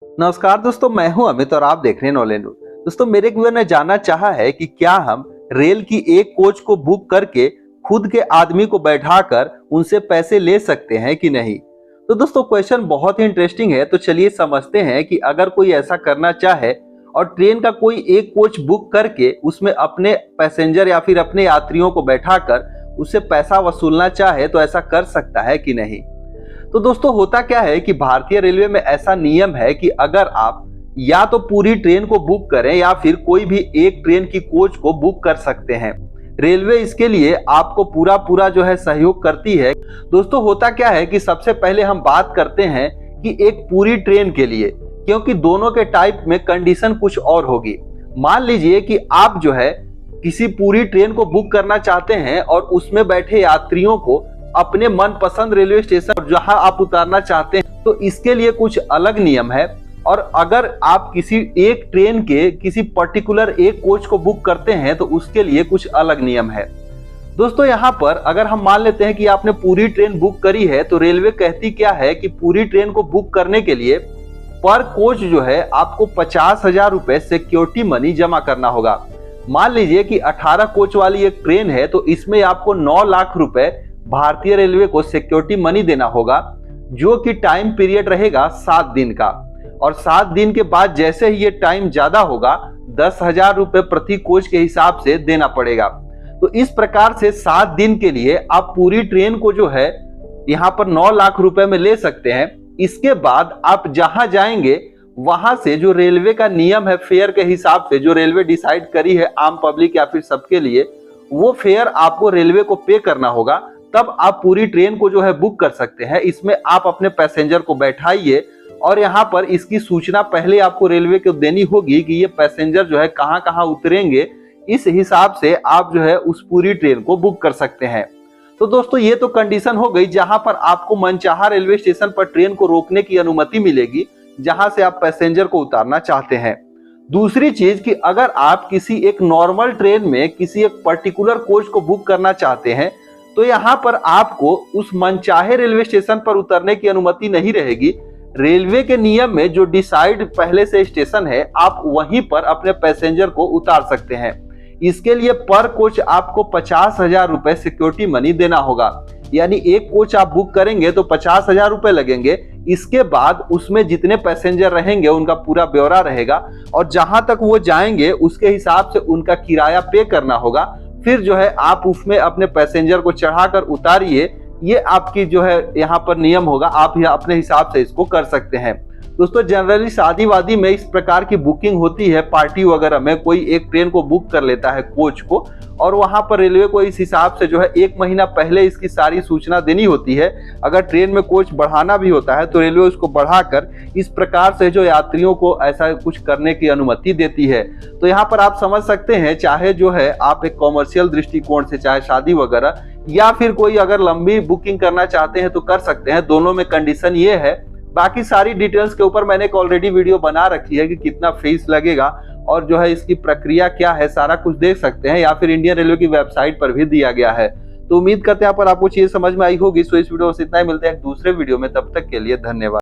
नमस्कार दोस्तों, मैं हूं अमित और आप देख रहे हैं नॉलेज न्यूज। दोस्तों, मेरे एक व्यूअर ने जानना चाहा है कि क्या हम रेल की एक कोच को बुक करके खुद के आदमी को बैठाकर उनसे पैसे ले सकते हैं कि नहीं। तो दोस्तों, क्वेश्चन बहुत ही इंटरेस्टिंग है। तो चलिए समझते हैं कि अगर कोई ऐसा करना चाहे और ट्रेन का कोई एक कोच बुक करके उसमें अपने पैसेंजर या फिर अपने यात्रियों को बैठाकर उससे पैसा वसूलना चाहे तो ऐसा कर सकता है कि नहीं। तो दोस्तों, होता क्या है कि भारतीय रेलवे में ऐसा नियम है कि अगर आप या तो पूरी ट्रेन को बुक करें या फिर कोई भी एक ट्रेन की कोच को बुक कर सकते हैं। रेलवे इसके लिए आपको पूरा जो है सहयोग करती है। दोस्तों, होता क्या है कि सबसे पहले हम बात करते हैं कि एक पूरी ट्रेन के लिए, क्योंकि दोनों के टाइप में कंडीशन कुछ और होगी। मान लीजिए कि आप जो है किसी पूरी ट्रेन को बुक करना चाहते हैं और उसमें बैठे यात्रियों को अपने मनपसंद रेलवे स्टेशन जहां आप उतारना चाहते हैं, तो इसके लिए कुछ अलग नियम है। और अगर आप किसी एक ट्रेन के किसी पर्टिकुलर एक कोच को बुक करते हैं तो उसके लिए कुछ अलग नियम है। दोस्तों, यहाँ पर अगर हम मान लेते हैं कि आपने पूरी ट्रेन बुक करी है, तो रेलवे कहती क्या है कि पूरी ट्रेन को बुक करने के लिए पर कोच जो है आपको 50,000 रुपए सिक्योरिटी मनी जमा करना होगा। मान लीजिए कि 18 कोच वाली एक ट्रेन है, तो इसमें आपको 9 लाख रुपए भारतीय रेलवे को सिक्योरिटी मनी देना होगा, जो कि टाइम पीरियड रहेगा 7 दिन का। और 7 दिन के बाद जैसे ही ये टाइम ज्यादा होगा, 10,000 रुपए प्रति कोच के हिसाब से देना पड़ेगा। तो इस प्रकार से 7 दिन के लिए आप पूरी ट्रेन को जो है यहाँ पर 9 लाख रुपए में ले सकते हैं। इसके बाद आप जहां जाएंगे वहां से जो रेलवे का नियम है, फेयर के हिसाब से जो रेलवे डिसाइड करी है आम पब्लिक या फिर सबके लिए, वो फेयर आपको रेलवे को पे करना होगा। तब आप पूरी ट्रेन को जो है बुक कर सकते हैं। इसमें आप अपने पैसेंजर को बैठाइए और यहाँ पर इसकी सूचना पहले आपको रेलवे को देनी होगी कि ये पैसेंजर जो है कहाँ कहाँ उतरेंगे। इस हिसाब से आप जो है उस पूरी ट्रेन को बुक कर सकते हैं। तो दोस्तों, ये तो कंडीशन हो गई जहां पर आपको मनचाहा रेलवे स्टेशन पर ट्रेन को रोकने की अनुमति मिलेगी जहां से आप पैसेंजर को उतारना चाहते हैं। दूसरी चीज कि अगर आप किसी एक नॉर्मल ट्रेन में किसी एक पर्टिकुलर कोच को बुक करना चाहते हैं, तो यहाँ पर आपको उस मनचाहे रेलवे स्टेशन पर उतरने की अनुमति नहीं रहेगी। रेलवे के नियम में जो डिसाइड पहले से स्टेशन है, आप वहीं पर अपने पैसेंजर को उतार सकते हैं। इसके लिए पर कोच आपको 50,000 रुपए सिक्योरिटी मनी देना होगा। यानी एक कोच आप बुक करेंगे तो 50,000 रुपए लगेंगे। इसके बाद उसमें जितने पैसेंजर रहेंगे उनका पूरा ब्यौरा रहेगा और जहां तक वो जाएंगे उसके हिसाब से उनका किराया पे करना होगा। फिर जो है आप उसमें अपने पैसेंजर को चढ़ाकर उतारिए। ये आपकी जो है यहाँ पर नियम होगा, आप यहाँ अपने हिसाब से इसको कर सकते हैं। दोस्तों, जनरली शादी वादी में इस प्रकार की बुकिंग होती है। पार्टी वगैरह में कोई एक ट्रेन को बुक कर लेता है कोच को, और वहां पर रेलवे को इस हिसाब से जो है 1 महीना पहले इसकी सारी सूचना देनी होती है। अगर ट्रेन में कोच बढ़ाना भी होता है तो रेलवे उसको बढ़ाकर इस प्रकार से जो यात्रियों को ऐसा कुछ करने की अनुमति देती है। तो यहाँ पर आप समझ सकते हैं, चाहे जो है आप एक कॉमर्शियल दृष्टिकोण से, चाहे शादी वगैरह या फिर कोई अगर लंबी बुकिंग करना चाहते हैं तो कर सकते हैं। दोनों में कंडीशन ये है। बाकी सारी डिटेल्स के ऊपर मैंने एक ऑलरेडी वीडियो बना रखी है कि कितना फीस लगेगा और जो है इसकी प्रक्रिया क्या है, सारा कुछ देख सकते हैं, या फिर इंडियन रेलवे की वेबसाइट पर भी दिया गया है। तो उम्मीद करते हैं यहाँ पर आपको चीज समझ में आई होगी। सो इस वीडियो से इतना ही, मिलते हैं दूसरे वीडियो में। तब तक के लिए धन्यवाद।